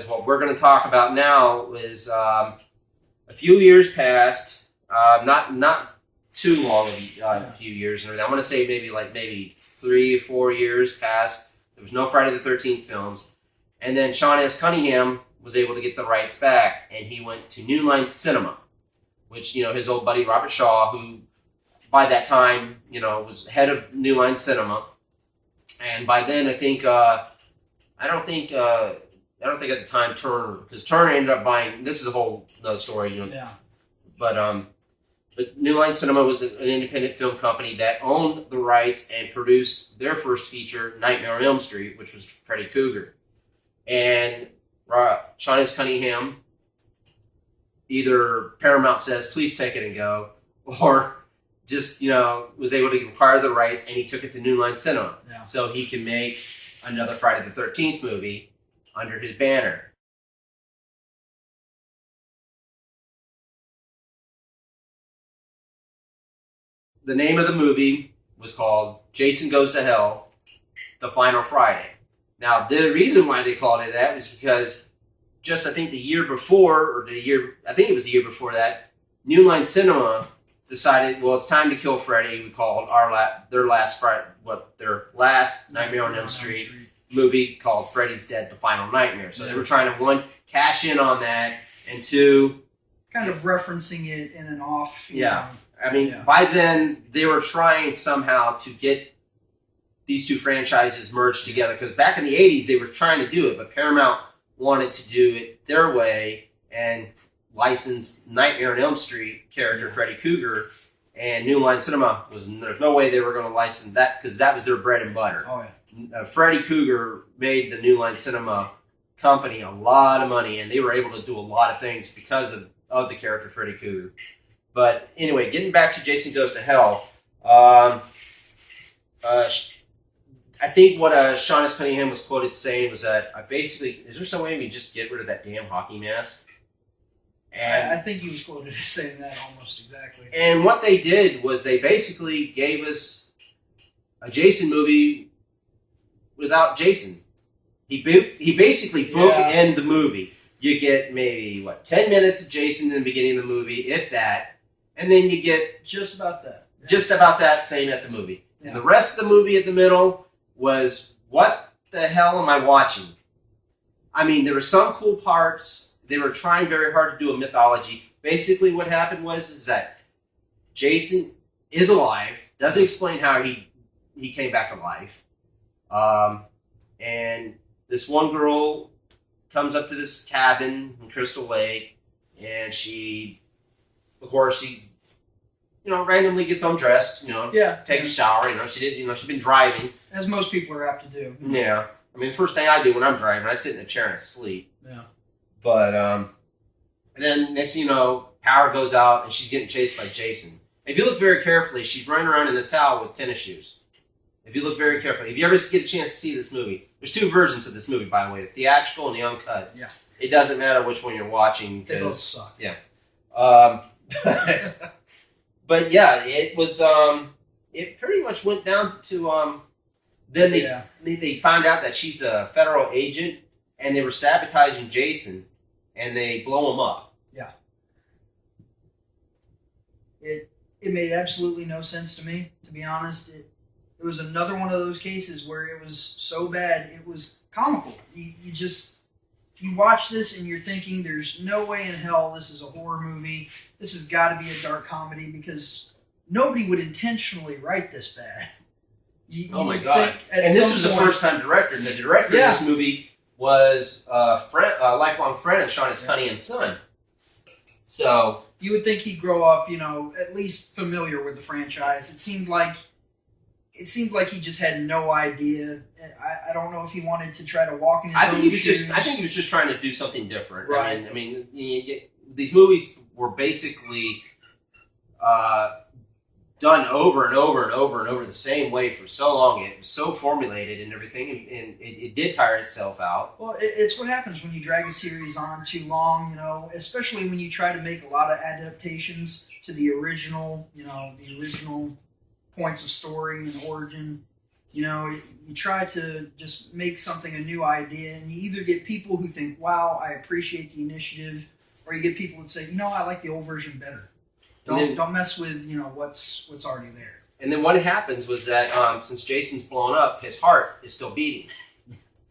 What we're going to talk about now is a few years past, not too long, a few years. I'm going to say maybe 3 or 4 years past. There was no Friday the 13th films, and then Sean S. Cunningham was able to get the rights back, and he went to New Line Cinema, which his old buddy Robert Shaw, who by that time was head of New Line Cinema, and by then I don't think at the time Turner, because Turner ended up buying. This is a whole another story, Yeah. But New Line Cinema was an independent film company that owned the rights and produced their first feature, Nightmare on Elm Street, which was Freddy Krueger. And Sean S. Cunningham, either Paramount says, please take it and go, or just, was able to acquire the rights, and he took it to New Line Cinema. Yeah. So he can make another Friday the 13th movie under his banner. The name of the movie was called Jason Goes to Hell, The Final Friday. Now, the reason why they called it that was because I think the year before that, New Line Cinema decided, well, it's time to kill Freddy. We called their last Nightmare on Elm Street movie called Freddy's Dead, The Final Nightmare. So they were trying to, one, cash in on that, and two, kind of referencing it in and off. By then, they were trying somehow to get these two franchises merged together, because back in the 80s, they were trying to do it, but Paramount wanted to do it their way and license Nightmare on Elm Street character Freddy Krueger, and New Line Cinema there's no way they were going to license that, because that was their bread and butter. Oh, yeah. Freddy Krueger made the New Line Cinema company a lot of money, and they were able to do a lot of things because of the character Freddy Krueger. But anyway, getting back to Jason Goes to Hell, I think what Sean S. Cunningham was quoted saying was that is there some way we can just get rid of that damn hockey mask? And I think he was quoted as saying that almost exactly. And what they did was they basically gave us a Jason movie without Jason. He basically bookended the movie. You get maybe 10 minutes of Jason in the beginning of the movie, if that, and then you get just about that. Yeah. Just about that same at the movie. Yeah. The rest of the movie at the middle was, what the hell am I watching? I mean, there were some cool parts. They were trying very hard to do a mythology. Basically, what happened is that Jason is alive. Doesn't explain how he came back to life. And this one girl comes up to this cabin in Crystal Lake, and she randomly gets undressed, take a shower, she's been driving. As most people are apt to do. Yeah. I mean, the first thing I do when I'm driving, I'd sit in a chair and I'd sleep. Yeah. But, and then next thing you know, power goes out and she's getting chased by Jason. If you look very carefully, she's running around in a towel with tennis shoes. If you look very carefully. If you ever get a chance to see this movie, there's 2 versions of this movie, by the way, the theatrical and the uncut. Yeah. It doesn't matter which one you're watching. They both suck. Yeah. But yeah, it was, it pretty much went down to, then they found out that she's a federal agent, and they were sabotaging Jason, and they blow him up. Yeah. It made absolutely no sense to me, to be honest. It was another one of those cases where it was so bad, it was comical. You watch this and you're thinking, there's no way in hell this is a horror movie. This has got to be a dark comedy, because nobody would intentionally write this bad. Oh my God. And this was a first-time director, and the director of this movie was a lifelong friend of Sean S. Cunningham's son. So you would think he'd grow up, at least familiar with the franchise. It seemed like he just had no idea. I don't know if he wanted to try to walk in his own shoes. I think he was just trying to do something different. Right. I mean, these movies were basically done over and over and over and over the same way for so long. It was so formulated and everything, and it did tire itself out. Well, it's what happens when you drag a series on too long, especially when you try to make a lot of adaptations to the original points of story and origin. You know, you try to just make something a new idea, and you either get people who think, "Wow, I appreciate the initiative," or you get people that say, "You know, I like the old version better." Don't mess with what's already there. And then what happens was that since Jason's blown up, his heart is still beating,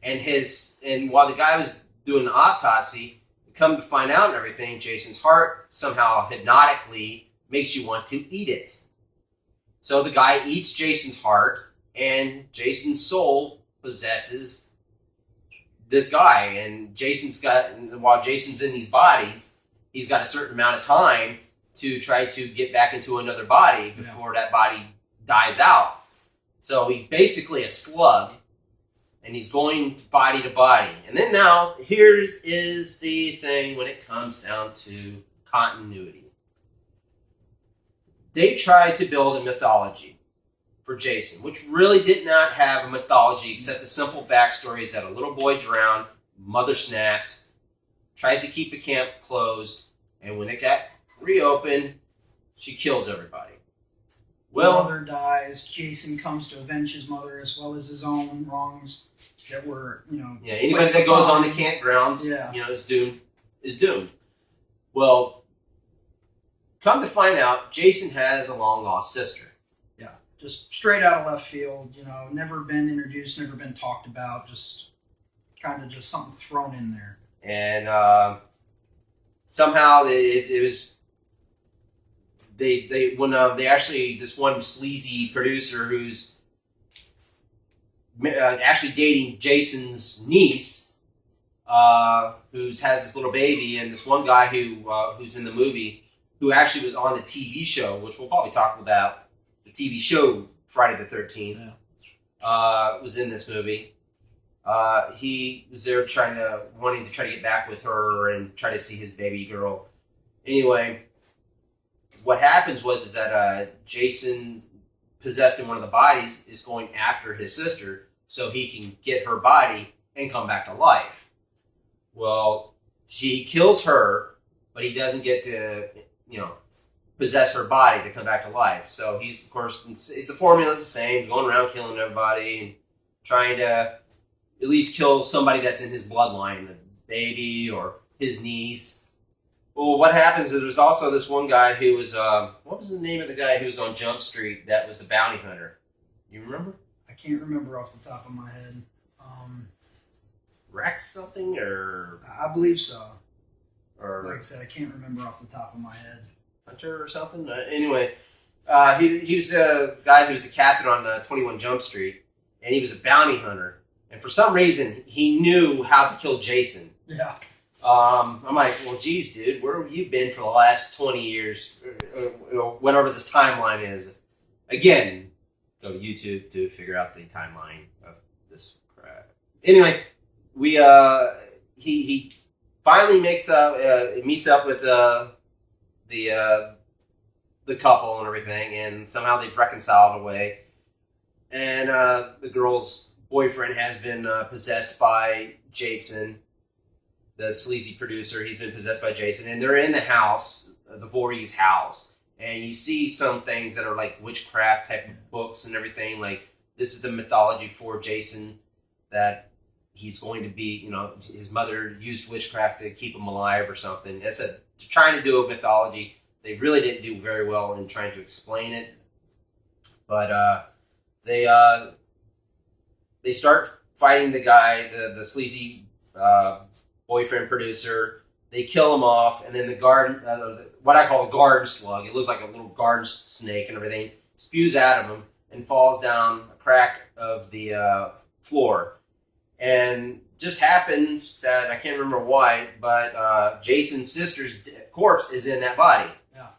and while the guy was doing the autopsy, come to find out and everything, Jason's heart somehow hypnotically makes you want to eat it. So the guy eats Jason's heart, and Jason's soul possesses this guy. And while Jason's in these bodies, he's got a certain amount of time to try to get back into another body before that body dies out. So he's basically a slug, and he's going body to body. And then now, here is the thing when it comes down to continuity. They tried to build a mythology for Jason, which really did not have a mythology except the simple backstory is that a little boy drowned, mother snaps, tries to keep the camp closed, and when it got reopened, she kills everybody. Well, mother dies. Jason comes to avenge his mother as well as his own wrongs that were, anybody that goes on the campgrounds, is doomed. Well, come to find out, Jason has a long lost sister. Yeah, just straight out of left field. Never been introduced, never been talked about. Just kind of just something thrown in there. And somehow it was. They actually, this one sleazy producer who's actually dating Jason's niece, who has this little baby, and this one guy who's in the movie, who actually was on the TV show, which we'll probably talk about, the TV show Friday the 13th, was in this movie. He was there wanting to try to get back with her and try to see his baby girl. Anyway, what happens is that Jason, possessed in one of the bodies, is going after his sister so he can get her body and come back to life. Well, he kills her, but he doesn't get to, possess her body to come back to life. So he's, of course, the formula's the same, going around killing everybody and trying to at least kill somebody that's in his bloodline, the baby or his niece. Well, what happens is there's also this one guy who was, what was the name of the guy who was on Jump Street that was the bounty hunter? You remember? I can't remember off the top of my head. Rex something, or? I believe so. Or like I said, I can't remember off the top of my head. Hunter or something? Anyway, he was a guy who was the captain on 21 Jump Street, and he was a bounty hunter. And for some reason, he knew how to kill Jason. Yeah. I'm like, well, geez, dude, where have you been for the last 20 years, whatever this timeline is? Again, go to YouTube to figure out the timeline of this crap. Anyway, he finally meets up with the couple and everything, and somehow they've reconciled away. And the girl's boyfriend has been possessed by Jason. The sleazy producer, he's been possessed by Jason, and they're in the house, the Voorhees house, and you see some things that are like witchcraft type of books and everything. Like, this is the mythology for Jason, that he's going to be, his mother used witchcraft to keep him alive or something. As I said, trying to do a mythology, they really didn't do very well in trying to explain it. But they start fighting the guy, the sleazy boyfriend producer. They kill him off, and then the garden, what I call a garden slug, it looks like a little garden snake and everything, spews out of him and falls down a crack of the floor. And just happens that, I can't remember why, but Jason's sister's corpse is in that body. Yeah.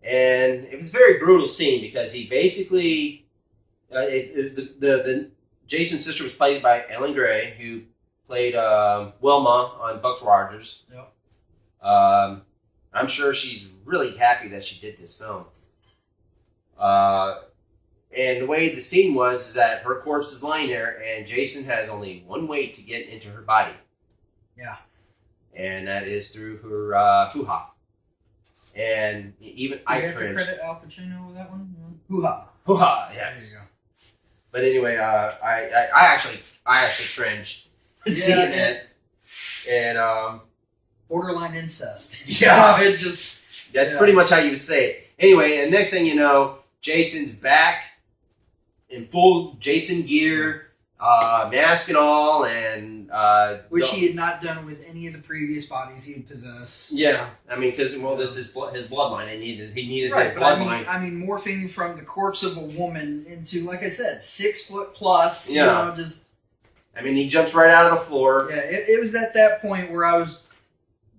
And it was a very brutal scene because he basically, the Jason's sister was played by Ellen Gray, who played Wilma on Buck Rogers. Yep. I'm sure she's really happy that she did this film. And the way the scene was is that her corpse is lying there, and Jason has only one way to get into her body. Yeah. And that is through her hoo-ha. And even I have to cringed. credit Al Pacino with that one? Hoo-ha. Hoo-ha, yeah. There you go. But anyway, I actually cringed seeing it, and borderline incest. Yeah. It just that's pretty much how you would say it. Anyway, and next thing you know, Jason's back in full Jason gear, mask and all, and which he had not done with any of the previous bodies he had possessed. Yeah, I mean, because this is his bloodline. He needed right, his but bloodline. I mean, morphing from the corpse of a woman into, like I said, 6 foot plus. Yeah. You know, just. I mean, he jumps right out of the floor. Yeah, it was at that point where I was.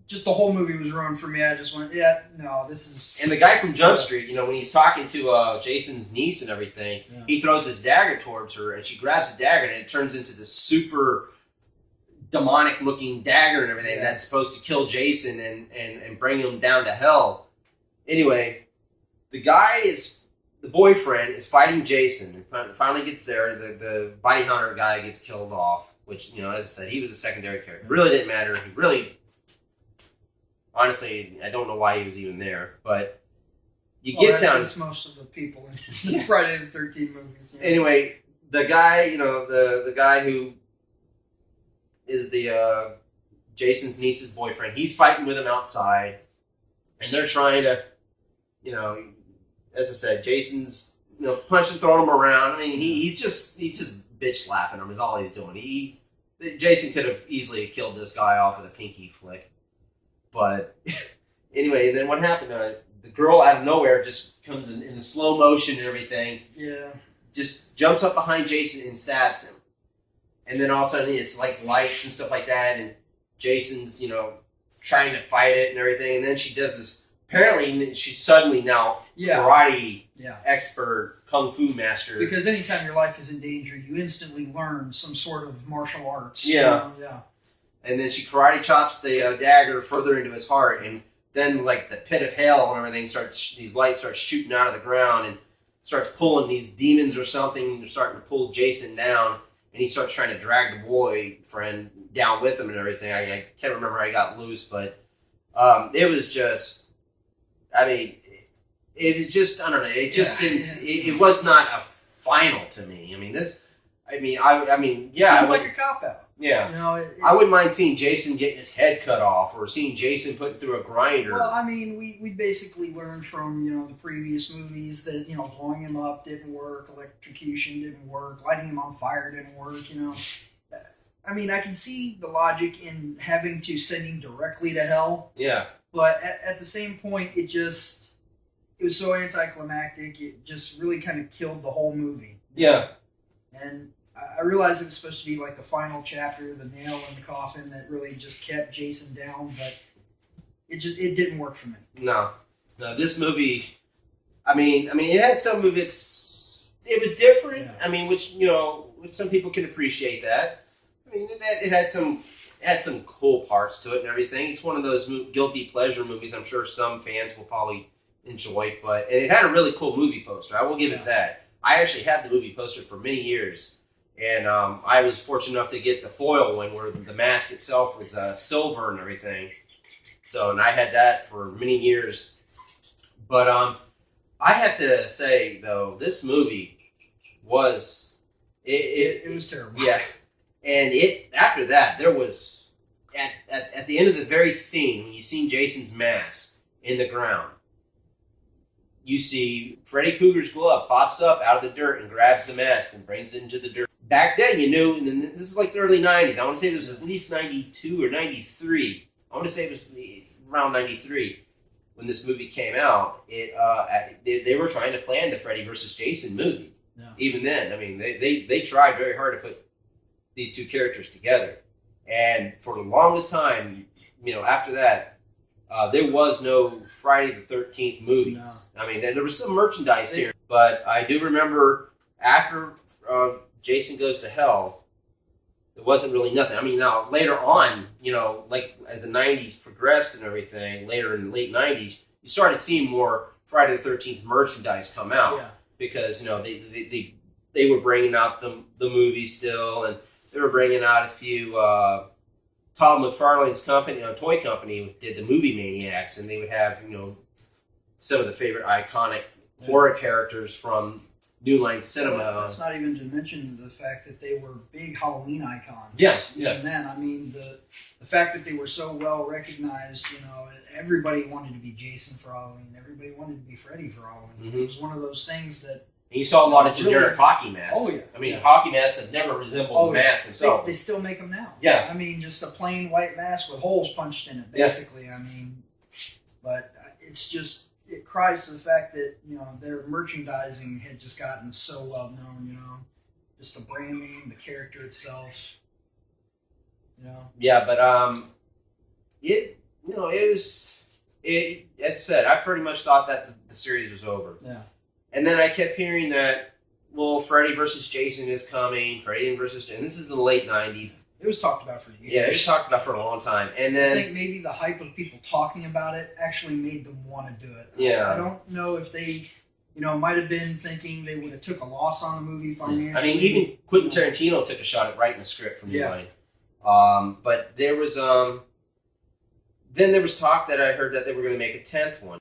Just the whole movie was ruined for me. I just went, yeah, no, this is. And the guy from Jump Street, you know, when he's talking to Jason's niece and everything, he throws his dagger towards her, and she grabs the dagger, and it turns into this super demonic-looking dagger and everything that's supposed to kill Jason and bring him down to hell. Anyway, the boyfriend is fighting Jason. And finally gets there. The bounty hunter guy gets killed off, which, you know, as I said, he was a secondary character. It really didn't matter. He really... Honestly, I don't know why he was even there, but you get down. That's most of the people in the Friday the 13th movies. Yeah. Anyway, the guy, you know, the guy who is the Jason's niece's boyfriend, he's fighting with him outside, and they're trying to, you know, as I said, Jason's, you know, punching, throwing him around. I mean, he's just bitch slapping him is all he's doing. Jason could have easily killed this guy off with a pinky flick. But anyway, then what happened? The girl out of nowhere just comes in slow motion and everything. Yeah. Just jumps up behind Jason and stabs him. And then all of a sudden it's like lights and stuff like that. And Jason's, you know, trying to fight it and everything. And then she does this. Apparently she's suddenly now karate expert, kung fu master. Because anytime your life is in danger, you instantly learn some sort of martial arts. Yeah. You know? Yeah. And then she karate chops the dagger further into his heart, and then like the pit of hell and everything these lights start shooting out of the ground and starts pulling these demons or something. And they're starting to pull Jason down, and he starts trying to drag the boyfriend down with him and everything. I can't remember how he got loose, but it was just, I mean, it was just, I don't know, it just didn't, it was not a final to me. I mean, yeah. Seemed like a cop-out. Yeah. You know, I wouldn't mind seeing Jason getting his head cut off or seeing Jason put through a grinder. Well, I mean, we basically learned from, you know, the previous movies that, you know, blowing him up didn't work, electrocution didn't work, lighting him on fire didn't work, you know. I mean, I can see the logic in having to send him directly to hell. Yeah. But at the same point, it was so anticlimactic, it just really kind of killed the whole movie. Yeah. And I realized it was supposed to be like the final chapter, the nail in the coffin that really just kept Jason down, but it didn't work for me. No, this movie, I mean, it had some of its, it was different. Yeah. I mean, which some people can appreciate that. I mean, it had some cool parts to it and everything. It's one of those guilty pleasure movies I'm sure some fans will probably enjoy, and it had a really cool movie poster. I will give it that. I actually had the movie poster for many years. And I was fortunate enough to get the foil one where the mask itself was silver and everything. So, and I had that for many years. But I have to say, though, this movie was... It was terrible. Yeah. And after that, there was... At the end of the very scene, when you seen Jason's mask in the ground, you see Freddy Krueger's glove pops up out of the dirt and grabs the mask and brings it into the dirt. Back then, you knew, and this is like the early 90s. I want to say this was at least 92 or 93. I want to say it was around 93 when this movie came out. They were trying to plan the Freddy versus Jason movie. No. Even then, I mean, they tried very hard to put these two characters together. And for the longest time, you know, after that, there was no Friday the 13th movies. No. I mean, there was some merchandise here, but I do remember after Jason Goes to Hell, there wasn't really nothing. I mean, now later on, you know, like as the 90s progressed and everything, later in the late 90s, you started seeing more Friday the 13th merchandise come out because, you know, they were bringing out the movie still, and they were bringing out a few. Todd McFarlane's company, toy company, did the Movie Maniacs, and they would have, you know, some of the favorite iconic horror characters from New Line Cinema. That's not even to mention the fact that they were big Halloween icons. Yeah, yeah. And then, I mean, the fact that they were so well recognized, everybody wanted to be Jason for Halloween. Everybody wanted to be Freddy for Halloween. Mm-hmm. It was one of those things that... And you saw a lot of generic hockey masks. Oh, yeah. I mean, hockey masks that never resembled the masks themselves. They still make them now. Yeah. I mean, just a plain white mask with holes punched in it, basically. Yeah. I mean, but it's just... It cries to the fact that, their merchandising had just gotten so well known, just the branding, the character itself, Yeah, but, as I said, I pretty much thought that the series was over. Yeah. And then I kept hearing that, Freddy versus Jason is coming, Freddy versus Jason. This is in the late 90s. It was talked about for years. Yeah, it was talked about for a long time. And then I think maybe the hype of people talking about it actually made them want to do it. Yeah. I don't know if they, might have been thinking they would have took a loss on the movie financially. I mean, even Quentin Tarantino took a shot at writing a script from New Line. But there was then there was talk that I heard that they were going to make a 10th one.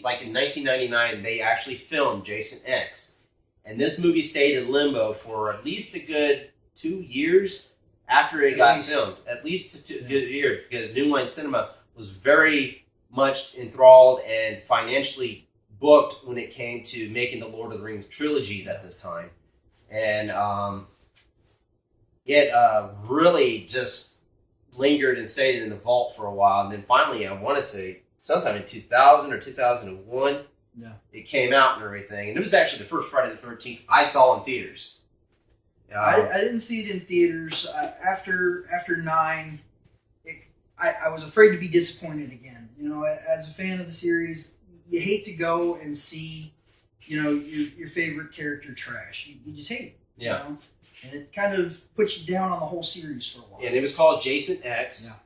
Like in 1999, they actually filmed Jason X. And this movie stayed in limbo for at least a good 2 years after it got filmed. At least 2 years, because New Line Cinema was very much enthralled and financially booked when it came to making the Lord of the Rings trilogies at this time. And it really just lingered and stayed in the vault for a while. And then finally, I want to say, sometime in 2000 or 2001, it came out and everything. And it was actually the first Friday the 13th I saw in theaters. I didn't see it in theaters. After 9, I was afraid to be disappointed again. As a fan of the series, you hate to go and see, your favorite character trash. You just hate it. Yeah. And it kind of puts you down on the whole series for a while. And it was called Jason X.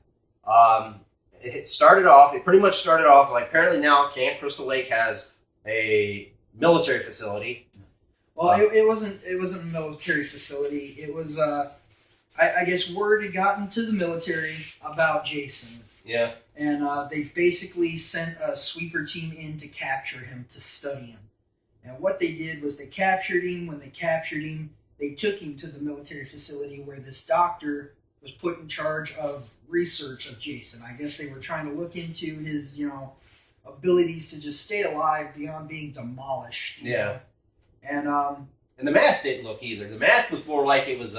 Yeah. It pretty much started off, like, apparently now Camp Crystal Lake has a military facility. Well, it wasn't a military facility. It was, I guess word had gotten to the military about Jason. Yeah. And they basically sent a sweeper team in to capture him, to study him. And what they did was they captured him. When they captured him, they took him to the military facility where this doctor was put in charge of research of Jason. I guess they were trying to look into his, abilities to just stay alive beyond being demolished. Yeah. And the mask didn't look either. The mask looked more like it was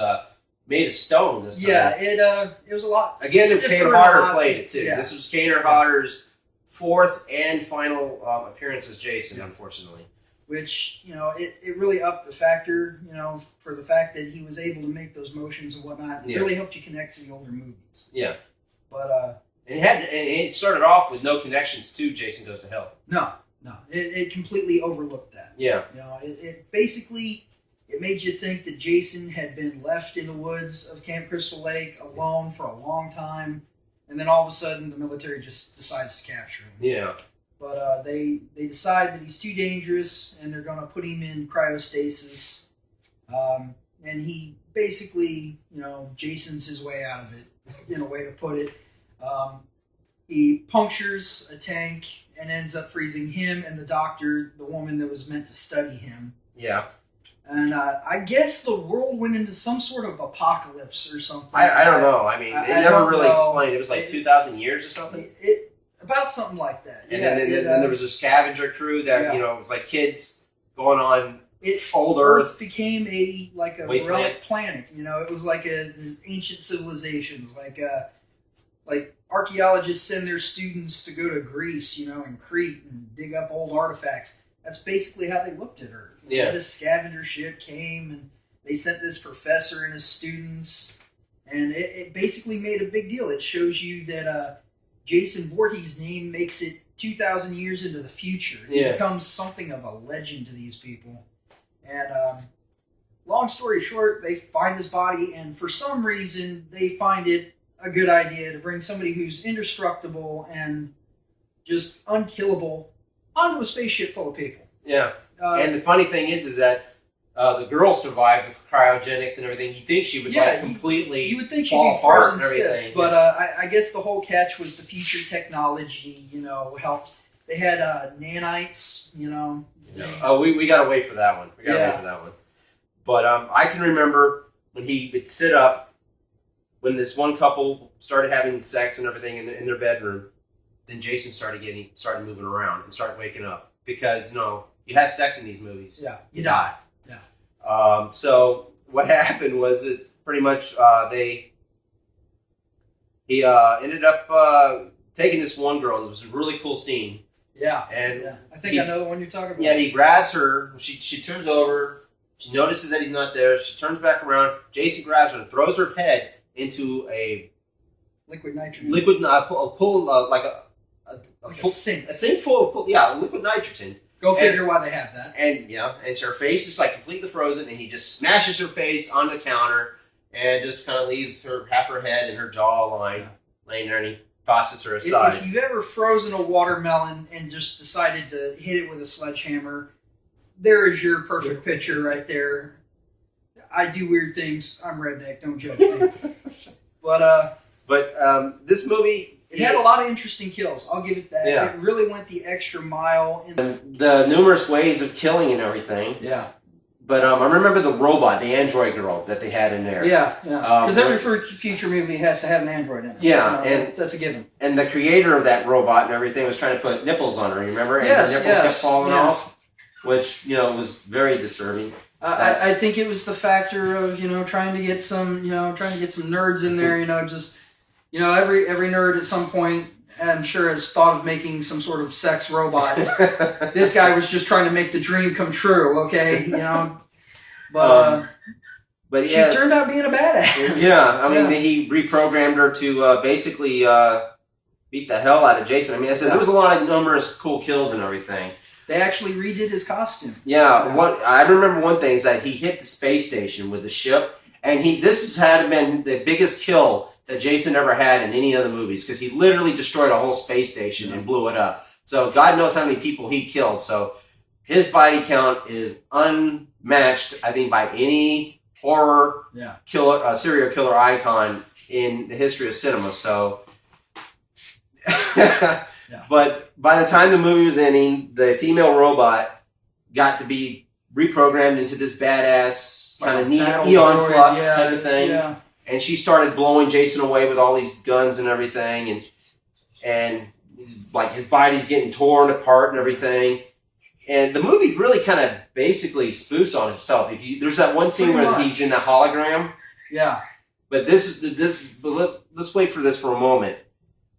made of stone this time. Yeah, it was a lot. Again, Kane Hodder played it too. Yeah. This was Kane Hodder's fourth and final appearance as Jason, unfortunately. Which, it really upped the factor, for the fact that he was able to make those motions and whatnot. It really helped you connect to the older movies. Yeah. But, and it started off with no connections to Jason Goes to Hell. No. It completely overlooked that. Yeah. It basically, it made you think that Jason had been left in the woods of Camp Crystal Lake alone for a long time. And then all of a sudden, the military just decides to capture him. Yeah. But they decide that he's too dangerous, and they're going to put him in cryostasis. And he basically, Jason's his way out of it, in a way to put it. He punctures a tank and ends up freezing him and the doctor, the woman that was meant to study him. Yeah. And I guess the world went into some sort of apocalypse or something. I don't know. I mean, they never really explained. It was like 2,000 years or something? About something like that. And then there was a scavenger crew that, it was like kids going on old Earth. Became a wasteland. relic planet. It was like an ancient civilization. Like archaeologists send their students to go to Greece, and Crete and dig up old artifacts. That's basically how they looked at Earth. Yeah. This scavenger ship came and they sent this professor and his students, and it basically made a big deal. It shows you that Jason Voorhees' name makes it 2,000 years into the future. It becomes something of a legend to these people. And long story short, they find his body, and for some reason, they find it a good idea to bring somebody who's indestructible and just unkillable onto a spaceship full of people. Yeah. And the funny thing is that the girl survived with cryogenics and everything. You think she would like completely you would think she'd fall be apart frozen and everything. stiff, but I guess the whole catch was the future technology. Helped. They had nanites. Oh, we gotta wait for that one. We gotta wait for that one. But I can remember when he would sit up, when this one couple started having sex and everything in their bedroom. Then Jason started moving around and started waking up because you have sex in these movies. Yeah, you die. So what happened was it's pretty much he ended up taking this one girl, and it was a really cool scene. Yeah, and I think I know the one you're talking about. Yeah, he grabs her. She turns over. She notices that he's not there. She turns back around. Jason grabs her and throws her head into a liquid nitrogen. Like a sink. A sink full of liquid nitrogen. Go figure why they have that. And her face is like completely frozen, and he just smashes her face onto the counter and just kind of leaves half her head and her jawline laying there, and he tosses her aside. If you've ever frozen a watermelon and just decided to hit it with a sledgehammer, there is your perfect picture right there. I do weird things. I'm redneck. Don't judge me. But this movie, it had a lot of interesting kills. I'll give it that. Yeah. It really went the extra mile. The numerous ways of killing and everything. Yeah. But I remember the robot, the android girl that they had in there. Yeah. Because every future movie has to have an android in it. Yeah, and that's a given. And the creator of that robot and everything was trying to put nipples on her. You remember? And yes, the nipples kept falling off, which was very disturbing. I think it was the factor of trying to get some nerds in there. Every nerd at some point, I'm sure, has thought of making some sort of sex robot. This guy was just trying to make the dream come true. Okay, but she turned out being a badass. Yeah, I mean, he reprogrammed her to basically beat the hell out of Jason. I mean, I said there was a lot of numerous cool kills and everything. They actually redid his costume. Yeah, what I remember one thing is that he hit the space station with the ship, and this had been the biggest kill that Jason ever had in any of the movies, because he literally destroyed a whole space station and blew it up. So God knows how many people he killed. So his body count is unmatched, I think, by any horror killer, serial killer icon in the history of cinema. So. But by the time the movie was ending, the female robot got to be reprogrammed into this badass kind of neon flux type of thing. Yeah. And she started blowing Jason away with all these guns and everything. And his body's getting torn apart and everything. And the movie really kind of basically spoofs on itself. There's that one scene where he's in the hologram. Yeah. But let's wait for this for a moment.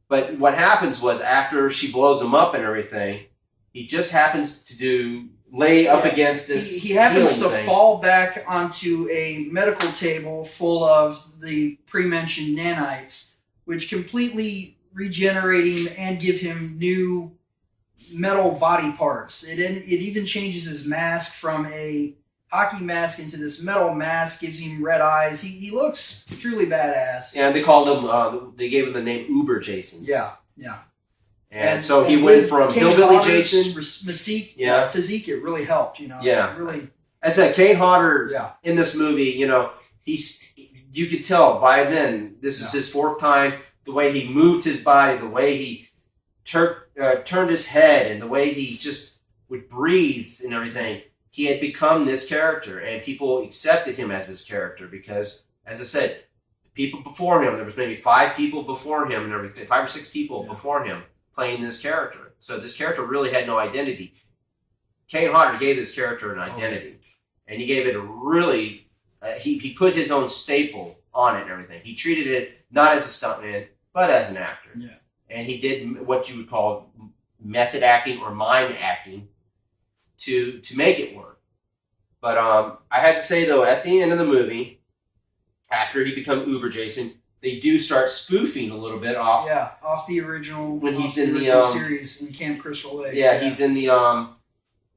But what happens was, after she blows him up and everything, he just happens to lay up against this. He happens to fall back onto a medical table full of the pre-mentioned nanites, which completely regenerate him and give him new metal body parts. It even changes his mask from a hockey mask into this metal mask, gives him red eyes. He looks truly badass. Yeah, they called him, they gave him the name Uber Jason. Yeah. And so he went from Hillbilly Jason. Mystique, physique, it really helped, Yeah. Really. I said, Kane Hodder in this movie, you could tell by then, this is his fourth time, the way he moved his body, the way he turned his head, and the way he just would breathe and everything. He had become this character, and people accepted him as this character because, as I said, people before him, there was maybe 5 people before him and everything, 5 or 6 people before him playing this character. So this character really had no identity. Kane Hodder gave this character an identity, and he gave it a really, he put his own staple on it and everything. He treated it not as a stuntman, but as an actor. Yeah. And he did what you would call method acting or mime acting to make it work. But I had to say, though, at the end of the movie, after he become Uber Jason, they do start spoofing a little bit off. Yeah, off the original. When he's in the series in Camp Crystal Lake. Yeah, he's in the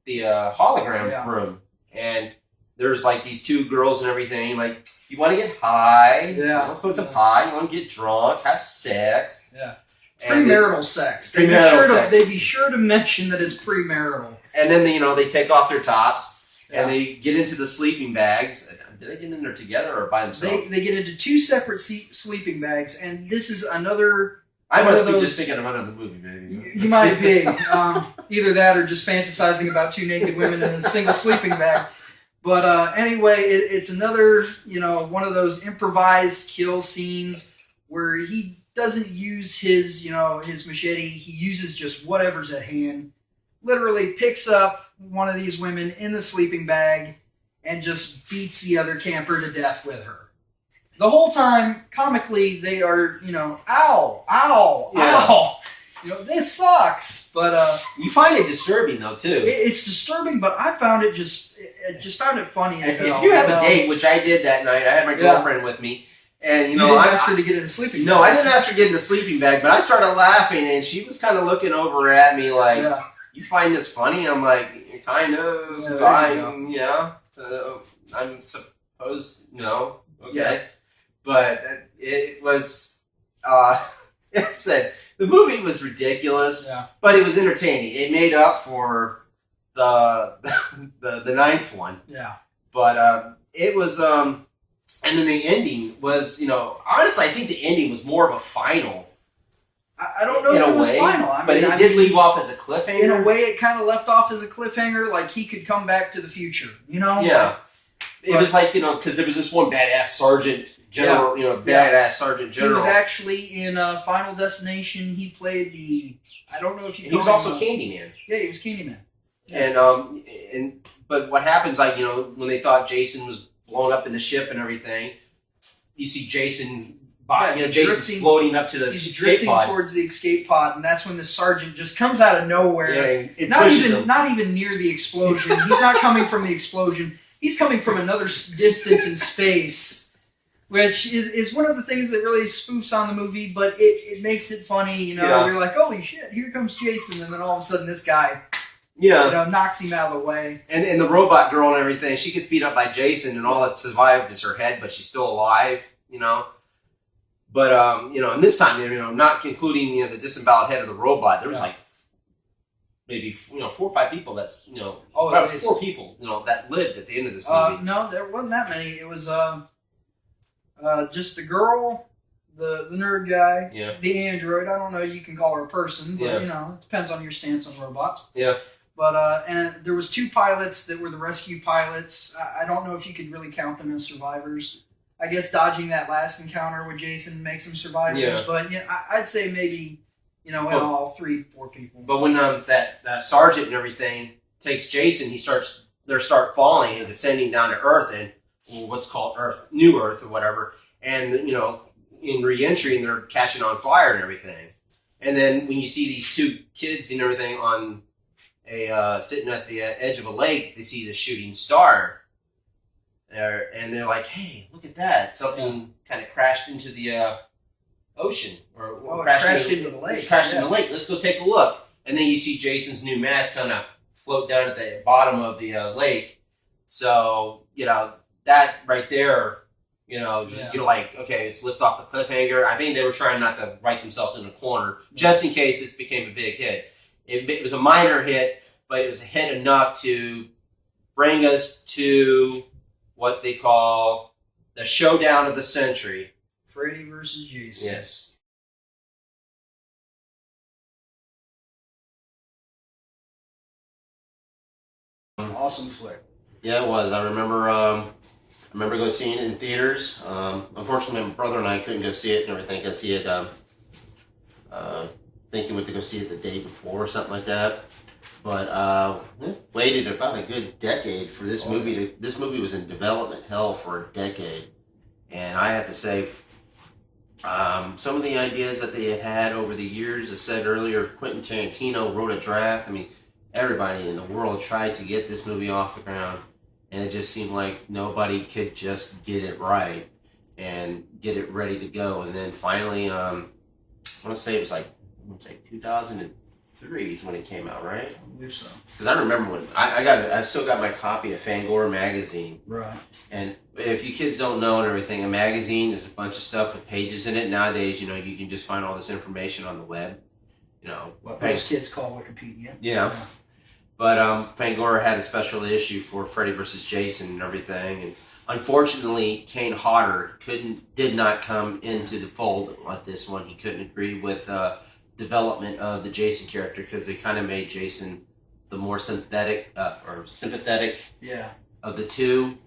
hologram room, and there's like these 2 girls and everything. Like, you want to get high? Yeah, you want to smoke some pot? You want to get drunk? Have sex? Yeah. Premarital sex. They'd be sure to mention that it's premarital. And then they take off their tops, and they get into the sleeping bags. Do they get in there together or by themselves? They get into two separate sleeping bags, and this is another. I must be just thinking about another movie, maybe. You might be. Either that or just fantasizing about two naked women in a single sleeping bag. But anyway, it's another, one of those improvised kill scenes where he doesn't use his machete. He uses just whatever's at hand. Literally picks up one of these women in the sleeping bag and just beats the other camper to death with her. The whole time, comically, they are, ow, ow, ow. This sucks. But you find it disturbing though too. It's disturbing, but I found it just found it funny as hell. If you have a date, which I did that night, I had my girlfriend with me, and you didn't ask her to get in a sleeping bag. No, I didn't ask her to get in the sleeping bag, but I started laughing, and she was kind of looking over at me like, "You find this funny?" I'm like, "Kind of, fine, yeah." I'm supposed, no, okay. Yeah. But it was, it said, the movie was ridiculous, but it was entertaining. It made up for the ninth one. Yeah. But it was, and then the ending was, honestly, I think the ending was more of a final. I don't know if it was final. But it did leave off as a cliffhanger. In a way, it kind of left off as a cliffhanger, like he could come back to the future, Yeah. It was like, because there was this one badass sergeant general, badass sergeant general. He was actually in Final Destination. He played I don't know if you. He was also Candyman. Yeah, he was Candyman. Yeah. But what happens, like when they thought Jason was blown up in the ship and everything, you see Jason. Jason's floating up to the escape drifting pod. Towards the escape pod, and that's when the sergeant just comes out of nowhere. Yeah, not even near the explosion. He's not coming from the explosion. He's coming from another distance in space, which is one of the things that really spoofs on the movie, but it makes it funny. You're like, holy shit, here comes Jason, and then all of a sudden this guy, knocks him out of the way. And the robot girl and everything, she gets beat up by Jason, and all that survived is her head, but she's still alive. But and this time, not including the disemboweled head of the robot, there was like maybe 4 or 5 people. That's probably 4 people that lived at the end of this movie. No, there wasn't that many. It was just the girl, the nerd guy, the android. I don't know. You can call her a person, but it depends on your stance on robots. Yeah. But and there was 2 pilots that were the rescue pilots. I don't know if you could really count them as survivors. I guess dodging that last encounter with Jason makes them survivors. Yeah. But I'd say maybe in all 3-4 people. But when that sergeant and everything takes Jason, they start falling and descending down to Earth and what's called New Earth or whatever. And in re-entry, they're catching on fire and everything. And then when you see these 2 kids and everything on sitting at the edge of a lake, they see the shooting star. And they're like, hey, look at that. Something kind of crashed into the ocean. Or crashed into the lake. Crashed in the lake. Let's go take a look. And then you see Jason's new mask kind of float down at the bottom of the lake. So, that right there, you're like, okay, it's lift off the cliffhanger. I think they were trying not to write themselves in a corner, just in case this became a big hit. It was a minor hit, but it was a hit enough to bring us to what they call the showdown of the century. Freddy versus Jason. Yes. Awesome flick. Yeah, it was. I remember going seeing it in theaters. Unfortunately, my brother and I couldn't go see it and everything because he had think he went to go see it the day before or something like that. But waited about a good decade for this movie. This movie was in development hell for a decade, and I have to say, some of the ideas that they had over the years. As said earlier, Quentin Tarantino wrote a draft. I mean, everybody in the world tried to get this movie off the ground, and it just seemed like nobody could just get it right and get it ready to go. And then finally, I want to say it was 2003 is when it came out, right? I believe so. Because I remember when I still got my copy of Fangoria magazine. Right. And if you kids don't know and everything, a magazine is a bunch of stuff with pages in it. Nowadays, you can just find all this information on the web. What those kids call Wikipedia. Yeah. But Fangoria had a special issue for Freddy vs. Jason and everything, and unfortunately, Kane Hodder did not come into the fold like this one. He couldn't agree with development of the Jason character because they kind of made Jason the more sympathetic Yeah. of the two.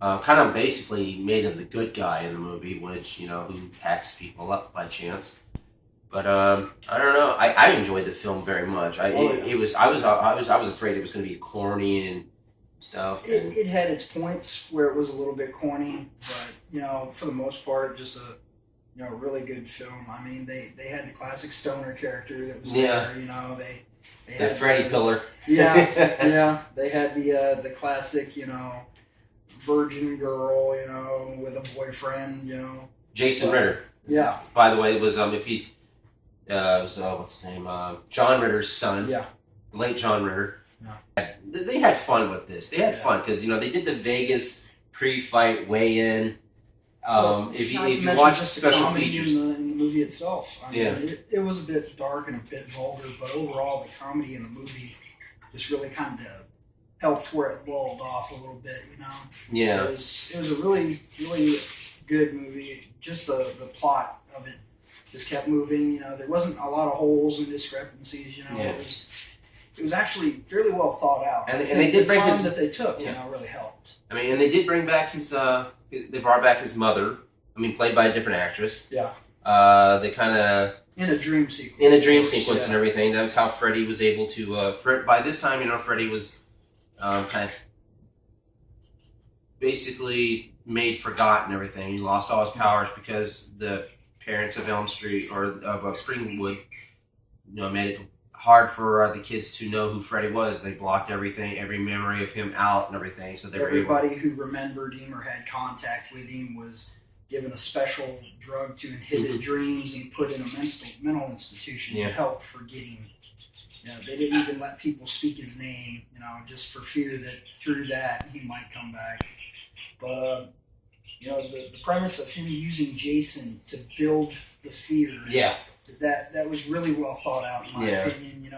Kind of basically made him the good guy in the movie, which who hacks people up by chance. But I don't know. I enjoyed the film very much. I was afraid it was going to be corny and stuff. It had its points where it was a little bit corny, but for the most part, just a really good film. I mean, they had the classic stoner character that was there. They the had Freddy pillar. Yeah, yeah. They had the classic virgin girl with a boyfriend. Jason Ritter. Yeah. By the way, it was if he was what's his name? John Ritter's son. Yeah. The late John Ritter. Yeah. They had fun with this. They had fun because they did the Vegas pre-fight weigh-in. If you watch just special the comedy features, in the movie itself, I mean, Yeah. it was a bit dark and a bit vulgar, but overall, the comedy in the movie just really kind of helped where it lulled off a little bit. yeah, It was a really really good movie. Just the plot of it just kept moving. There wasn't a lot of holes and discrepancies. Yeah. It was actually fairly well thought out. And I they think did the bring time his- that they took, Yeah. really helped. I mean, and they did bring back his. They brought back his mother. I mean, played by a different actress. Yeah. They kind of In a dream sequence. in a dream of course, sequence yeah. and everything. That was how Freddy was able to. By this time, Freddy was kind of basically made forgotten and everything. He lost all his powers because the parents of Elm Street or of Springwood, made it hard for the kids to know who Freddy was. They blocked everything, every memory of him out and everything. So they were able. Everybody who remembered him or had contact with him was given a special drug to inhibit dreams and put in a mental institution Yeah. to help forget him. They didn't even let people speak his name, just for fear that through that he might come back. But the premise of him using Jason to build the fear, Yeah. that was really well thought out in my Yeah. opinion.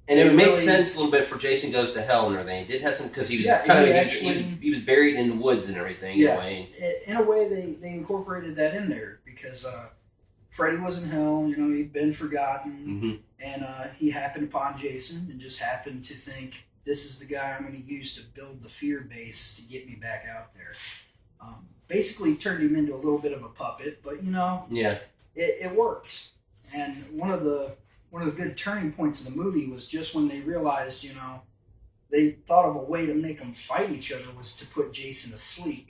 And it They would make really- sense a little bit for Jason Goes to Hell and everything. It did have some because he was Yeah, kind he of actually- he was buried in the woods and everything. Yeah. In a way. In a way, they incorporated that in there because Freddy was in hell. He'd been forgotten, Mm-hmm. and he happened upon Jason and just happened to think, this is the guy I'm going to use to build the fear base to get me back out there. Basically turned him into a little bit of a puppet, but Yeah. it worked. And one of the good turning points of the movie was just when they realized, they thought of a way to make them fight each other was to put Jason to sleep,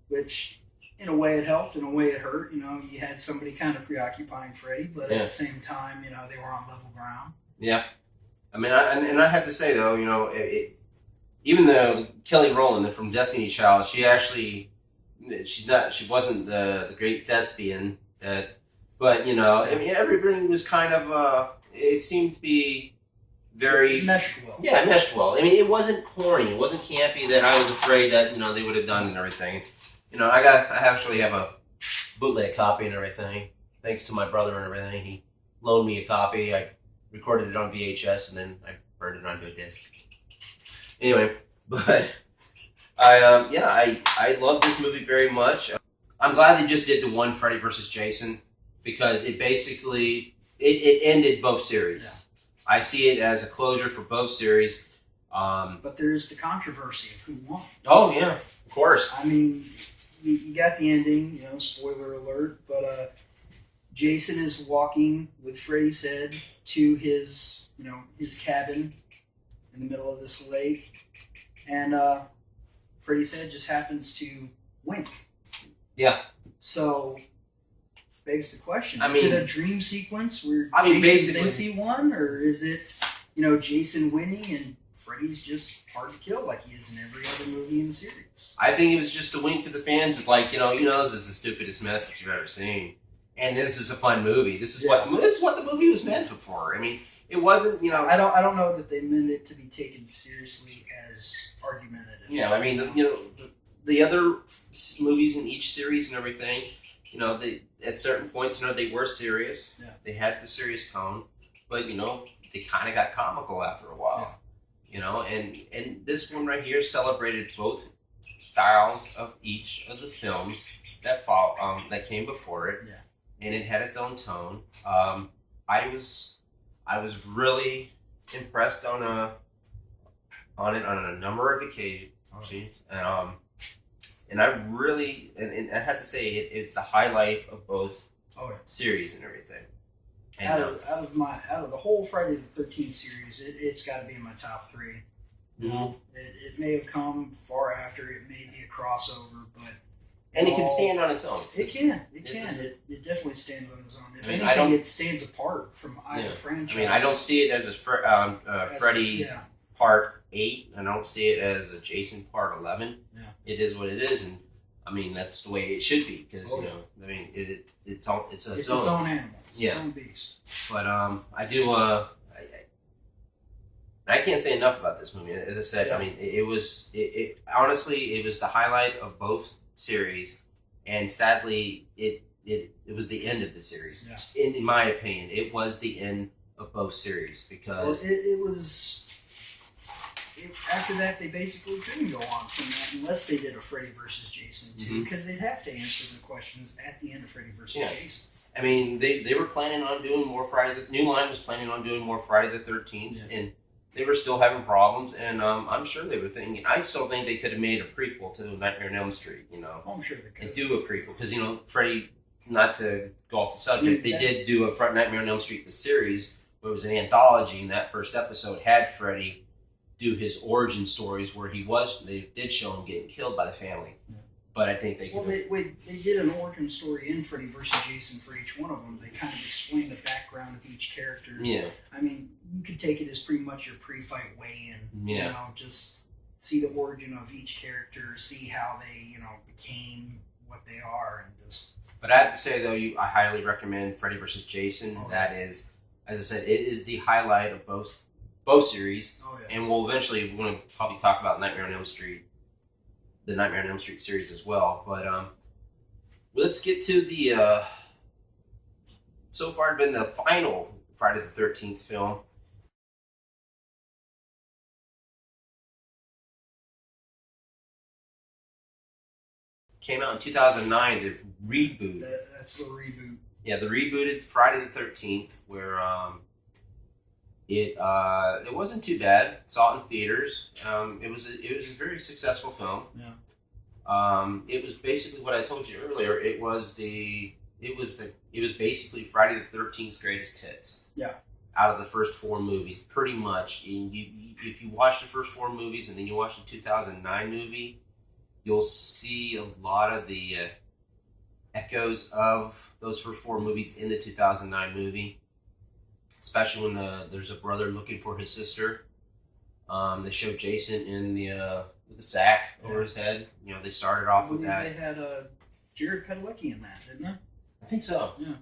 which in a way it helped, in a way it hurt. You had somebody kind of preoccupying Freddy, but at the same time, they were on level ground. Yeah. I mean, I have to say though, even though Kelly Rowland from Destiny Child, she wasn't the great thespian but I mean, everything was kind of it seemed to be very It meshed well. Yeah, it meshed well. I mean, it wasn't corny, it wasn't campy that I was afraid that they would have done and everything. I actually have a bootleg copy and everything, thanks to my brother and everything. He loaned me a copy. I recorded it on VHS and then I burned it onto a disc. Anyway, but I love this movie very much. I'm glad they just did the one Freddy vs. Jason because it basically it ended both series. Yeah. I see it as a closure for both series. But there's the controversy of who won. Oh yeah, of course. I mean, you got the ending, spoiler alert, but Jason is walking with Freddy's head to his cabin in the middle of this lake, and Freddy's head just happens to wink. Yeah. So, begs the question, I is mean- it a dream sequence where I mean, Jason basically- thinks he won, or is it, Jason winning and Freddy's just hard to kill like he is in every other movie in the series? I think it was just a wink to the fans of like, this is the stupidest mess you've ever seen. And this is a fun movie. This is what the movie was meant for. I mean, it wasn't, I don't know that they meant it to be taken seriously as argumentative. I mean, the other movies in each series and everything, they at certain points, they were serious. Yeah. They had the serious tone, but they kind of got comical after a while. you know, and this one right here celebrated both styles of each of the films that came before it, Yeah. and it had its own tone. I was really impressed on it on a number of occasions, and I really and I have to say it's the highlight of both series and everything. And, out of the whole Friday the 13th series, it's got to be in my top 3. Mhm. It may have come far after, it may be a crossover, but and it can stand on its own. It can. It definitely stands on its own. If I mean, anything, it stands apart from either Yeah. franchise. I mean, I don't see it as a Freddy Yeah. Part 8. I don't see it as a Jason Part 11. Yeah. It is what it is, and I mean that's the way it should be because Oh, you know, I mean it's its It's its own animal. It's Yeah. its own beast. But I do I can't say enough about this movie. As I said, Yeah. I mean it honestly it was the highlight of both series, and sadly it was the end of the series. Yeah. In my opinion, it was the end of both series because It was. After that, they basically couldn't go on from that unless they did a Freddy versus Jason 2, because they'd have to answer the questions at the end of Freddy versus Yeah. Jason. I mean, they were planning on doing more Friday. The New Line was planning on doing more Friday the 13th, and they were still having problems. And I'm sure they were thinking. I still think they could have made a prequel to Nightmare on Elm Street. You know, Oh, I'm sure they could. and do a prequel because you know Freddy. Not to go off the subject, they did do a Nightmare on Elm Street the series, where it was an anthology, and that first episode had Freddy do his origin stories where they did show him getting killed by the family. Yeah. But I think they Well, could. they did an origin story in Freddy versus Jason for each one of them. They kind of explained the background of each character. Yeah. I mean, you could take it as pretty much your pre-fight weigh-in. Yeah. You know, just see the origin of each character, see how they, became what they are, and just. But I have to say though, I highly recommend Freddy vs. Jason. Oh, That is, as I said, it is the highlight of both series. Oh yeah. And we're going to probably talk about Nightmare on Elm Street, the Nightmare on Elm Street series as well. But let's get to the so far been the final Friday the 13th film. Came out in 2009. The reboot. That's the reboot. Yeah, the rebooted Friday the 13th, where it wasn't too bad. Saw it in theaters. It was a very successful film. Yeah. It was basically what I told you earlier. It was basically Friday the 13th's greatest hits. Yeah. Out of the first 4 movies, pretty much. And if you watch the first 4 movies and then you watch the 2009 movie, you'll see a lot of the echoes of those first 4 movies in the 2009 movie. Especially when there's a brother looking for his sister. They show Jason in with the sack over his head. You know, they started off with that. They had Jared Padalecki in that, didn't they? I think so. Yeah.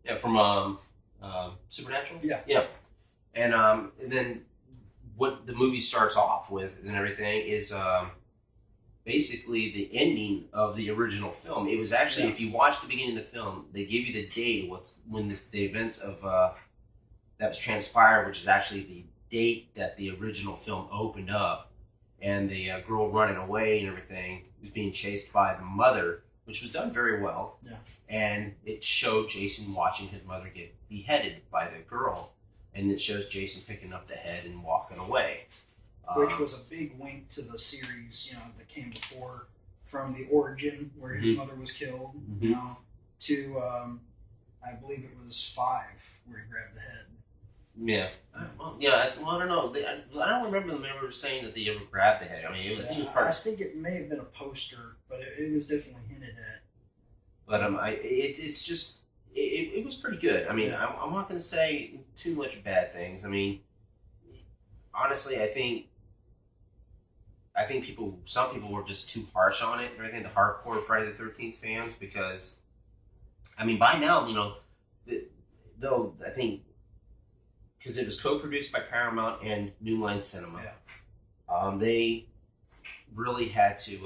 Yeah, from Supernatural. Yeah. Yeah. And then what the movie starts off with and everything is basically the ending of the original film. It was actually, if you watch the beginning of the film, they give you the date when the events of that was transpired, which is actually the date that the original film opened up, and the girl running away and everything was being chased by the mother, which was done very well. Yeah. And it showed Jason watching his mother get beheaded by the girl, and it shows Jason picking up the head and walking away. Which was a big wink to the series, that came before, from the origin where his mother was killed, to I believe it was 5 where he grabbed the head. Yeah. I don't know. I don't remember them ever saying that they ever grabbed the head. I mean, I think it may have been a poster, but it was definitely hinted at. But it's just it was pretty good. I mean, I'm not going to say too much bad things. I mean, honestly, I think some people were just too harsh on it. And everything, the hardcore Friday the 13th fans, because I mean, by now, though I think because it was co-produced by Paramount and New Line Cinema, they really had to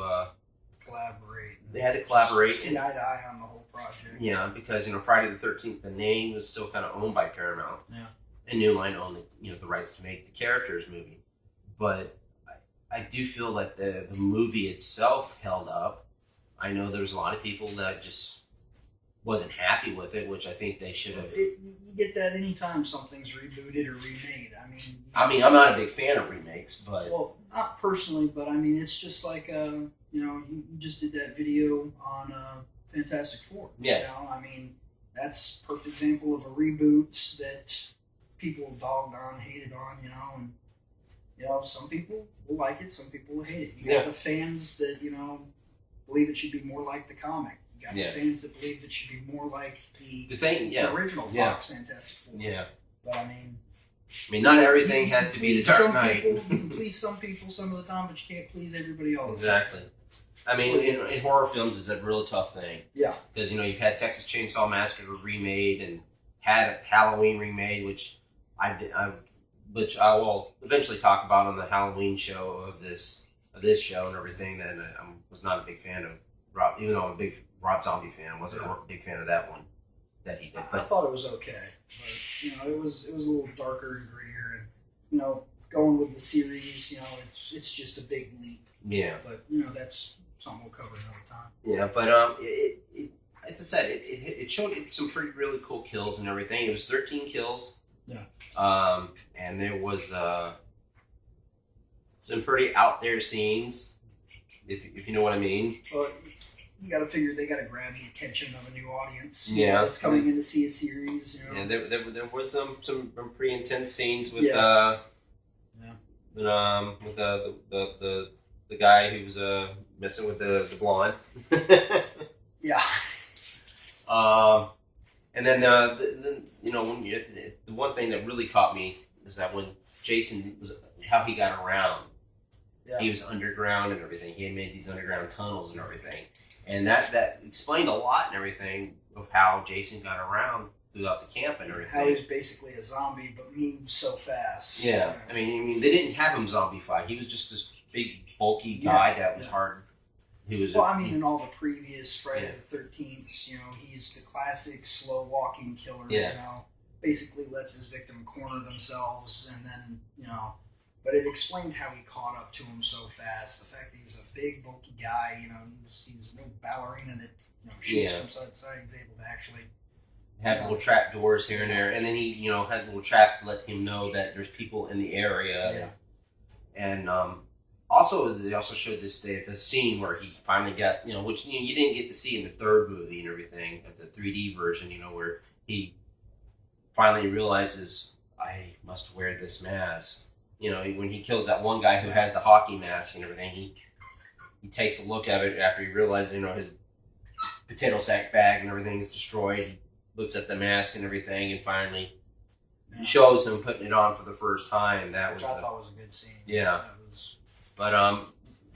collaborate. They had to collaborate. See eye to eye on the whole project. Yeah, because Friday the 13th, the name was still kind of owned by Paramount. Yeah. And New Line owned the rights to make the characters movie. but I do feel that the movie itself held up. I know there's a lot of people that just wasn't happy with it, which I think they should have. You get that anytime something's rebooted or remade. I'm not a big fan of remakes, but well, not personally, but I mean, it's just like you just did that video on Fantastic Four. Yeah. You know, I mean, that's a perfect example of a reboot that people dogged on, hated on. You know, and some people will like it, some people will hate it. You got the fans that believe it should be more like the comic. You got the fans that believe it should be more like the original Fox Fantastic Four. Yeah. But I mean, not everything has to be the Dark Knight. You can please some people some of the time, but you can't please everybody all the time. Exactly. I mean, in horror films, it's a real tough thing. Yeah. Because, you've had Texas Chainsaw Massacre remade and had Halloween remade, which I will eventually talk about on the Halloween show of this show and everything. That I was not a big fan of Rob, even though I'm a big Rob Zombie fan. I wasn't a big fan of that one that he did. I thought it was okay, but it was a little darker and grittier, and going with the series, it's just a big leap. Yeah. But that's something we'll cover another time. Yeah, but it as I said, it showed some pretty really cool kills and everything. It was 13 kills. Yeah. And there was some pretty out there scenes, if you know what I mean. Well, you got to figure they got to grab the attention of a new audience. Yeah. That's coming in to see a series. Yeah, there was some pretty intense scenes with with the guy who was messing with the blonde. Yeah. And then the one thing that really caught me is that when Jason how he got around. Yeah. He was underground and everything. He had made these underground tunnels and everything, and that explained a lot and everything of how Jason got around throughout the camp and everything. How he was basically a zombie but moved so fast. Yeah, I mean, they didn't have him zombified. He was just this big, bulky guy that was hard. He was. In all the previous Friday the 13th, he's the classic slow walking killer. Yeah. Basically lets his victim corner themselves, and then But it explained how he caught up to him so fast. The fact that he was a big, bulky guy. He's no ballerina that shoots from side to side. He's able to actually have little trap doors here and there, and then he had little traps to let him know that there's people in the area. Yeah. And also they also showed the scene where he finally got which you didn't get to see in the third movie and everything, at the 3D version. Where he finally realizes, I must wear this mask. When he kills that one guy who has the hockey mask and everything, he takes a look at it after he realizes, his potato sack bag and everything is destroyed. He looks at the mask and everything, and finally shows him putting it on for the first time. Which I thought was a good scene. Yeah. But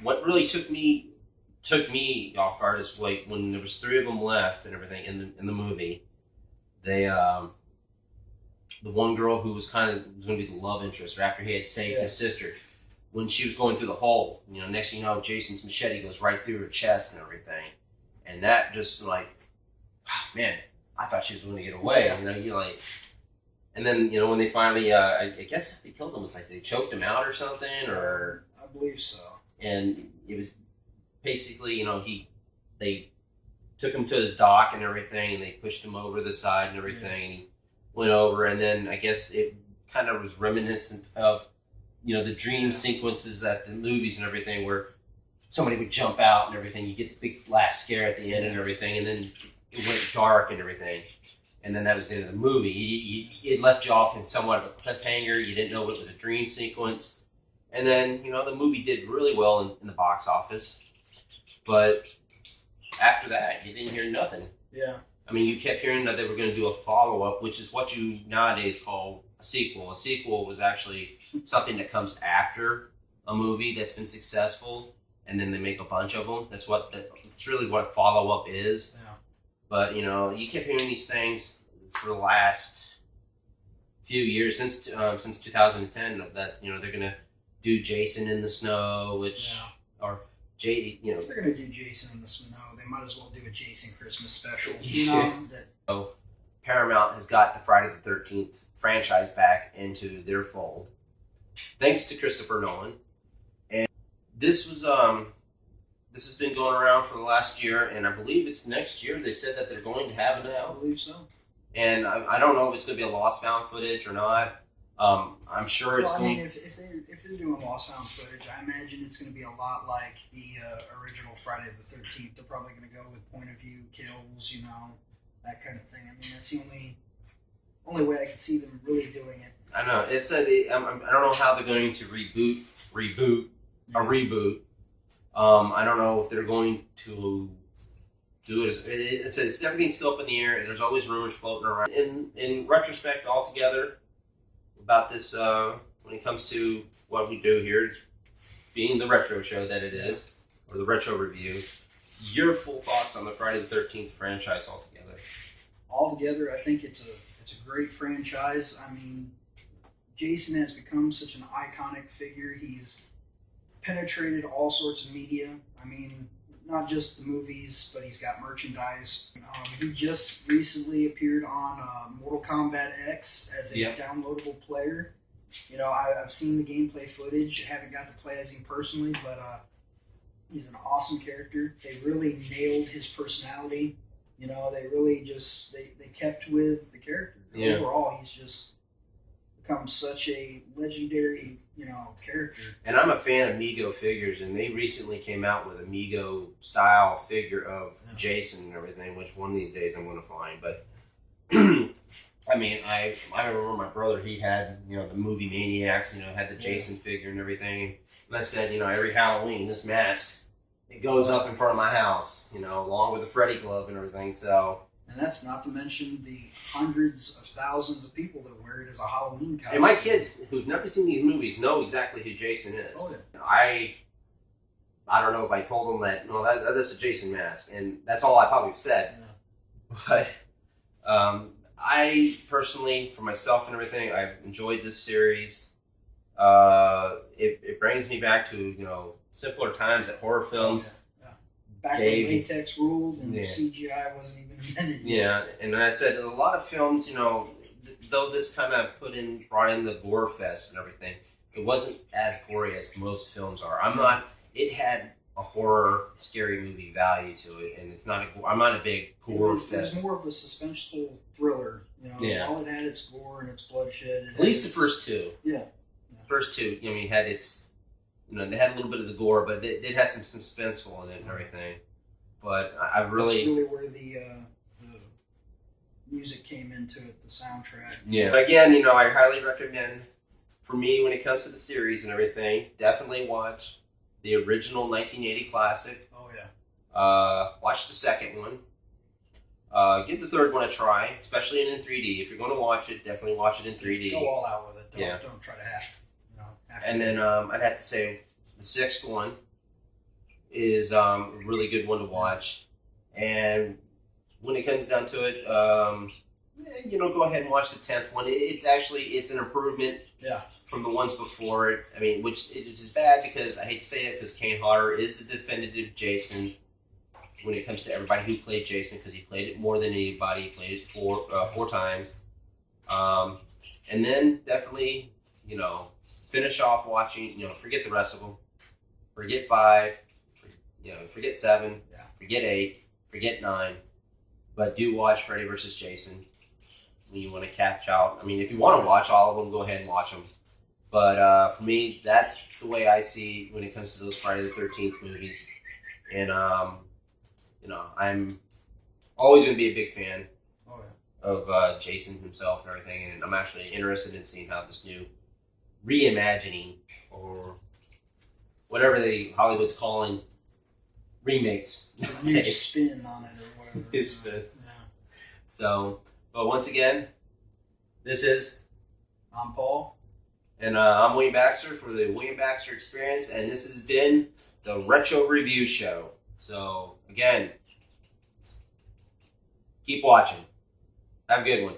what really took me off guard is when there was 3 of them left and everything in the movie, they the one girl who was going to be the love interest after he had saved his sister, when she was going through the hole, next thing you know, Jason's machete goes right through her chest and everything. And that just man, I thought she was going to get away. Yeah. And then, when they finally, I guess they killed him, it's like they choked him out or something, or... I believe so. And it was basically, they took him to his dock and everything, and they pushed him over the side and everything, and he went over, and then I guess it kind of was reminiscent of, the dream sequences at the movies and everything, where somebody would jump out and everything. You get the big last scare at the end and everything, and then it went dark and everything. And then that was the end of the movie. It left you off in somewhat of a cliffhanger. You didn't know it was a dream sequence. And then, the movie did really well in the box office. But after that, you didn't hear nothing. Yeah. I mean, you kept hearing that they were going to do a follow-up, which is what you nowadays call a sequel. A sequel was actually something that comes after a movie that's been successful, and then they make a bunch of them. That's really what a follow-up is. Yeah. But, you kept hearing these things for the last few years, since 2010, that, they're going to do Jason in the Snow, which, or If they're going to do Jason in the Snow, they might as well do a Jason Christmas special. So Paramount has got the Friday the 13th franchise back into their fold. thanks to Christopher Nolan. And this was this has been going around for the last year, and I believe it's next year. They said that they're going to have it I now, believe so. and I don't know if it's going to be a lost found footage or not. I'm sure it's Well, I going. mean, if they're doing lost found footage, I imagine it's going to be a lot like the original Friday the 13th. They're probably going to go with point of view kills, that kind of thing. I mean, that's the only way I can see them really doing it. I know it's I don't know how they're going to reboot a reboot. I don't know if they're going to do it. It's everything's still up in the air. There's always rumors floating around. In retrospect, altogether, about this, when it comes to what we do here, being the retro show that it is, or the retro review, your full thoughts on the Friday the 13th franchise altogether. Altogether, I think it's a great franchise. I mean, Jason has become such an iconic figure. He's penetrated all sorts of media. I mean, not just the movies, but he's got merchandise. He just recently appeared on Mortal Kombat X as a downloadable player. I've seen the gameplay footage. I haven't got to play as him personally, but he's an awesome character. They really nailed his personality. They really just they kept with the character. Yeah. Overall, he's just become such a legendary character. And I'm a fan of Mego figures, and they recently came out with a Mego style figure of Jason and everything, which one of these days I'm going to find. But I mean, I remember my brother, he had the movie Maniacs, had the Jason figure and everything. And I said, every Halloween this mask, it goes up in front of my house, along with the Freddy glove and everything. So. And that's not to mention the hundreds of thousands of people that wear it as a Halloween costume. And my kids who've never seen these movies know exactly who Jason is. Oh, yeah. I don't know if I told them that, no, that's a Jason mask. And that's all I probably said. Yeah. But I personally, for myself and everything, I've enjoyed this series. It brings me back to, simpler times at horror films. Back when latex ruled and CGI wasn't even invented yet. Yeah, and I said a lot of films, though this kind of brought in the gore fest and everything, it wasn't as gory as most films are. It had a horror, scary movie value to it, and I'm not a big gore fest. It was more of a suspenseful thriller. All it had its gore and its bloodshed. At least the first two. Yeah. First two, had its. They had a little bit of the gore, but they had some suspenseful in it and everything. But I really... That's really where the music came into it, the soundtrack. Yeah. But again, I highly recommend, for me, when it comes to the series and everything, definitely watch the original 1980 classic. Oh, yeah. Watch the second one. Give the third one a try, especially in 3D. If you're going to watch it, definitely watch it in 3D. Go all out with it. Don't try to hack. And then I'd have to say the sixth one is a really good one to watch. And when it comes down to it, go ahead and watch the 10th one. It's an improvement from the ones before it. I mean, which is bad because I hate to say it, because Kane Hodder is the definitive Jason when it comes to everybody who played Jason, because he played it more than anybody. He played it four times. And then definitely, finish off watching, forget the rest of them. Forget 5, forget 7, forget 8, forget 9. But do watch Freddy vs. Jason when you want to catch out. I mean, if you want to watch all of them, go ahead and watch them. But for me, that's the way I see when it comes to those Friday the 13th movies. And, I'm always going to be a big fan of Jason himself and everything. And I'm actually interested in seeing how this new reimagining, or whatever Hollywood's calling remakes. New spin on it or whatever. His spin. Yeah. So, but once again, this is... I'm Paul. And I'm William Baxter for the William Baxter Experience, and this has been the Retro Review Show. So, again, keep watching. Have a good one.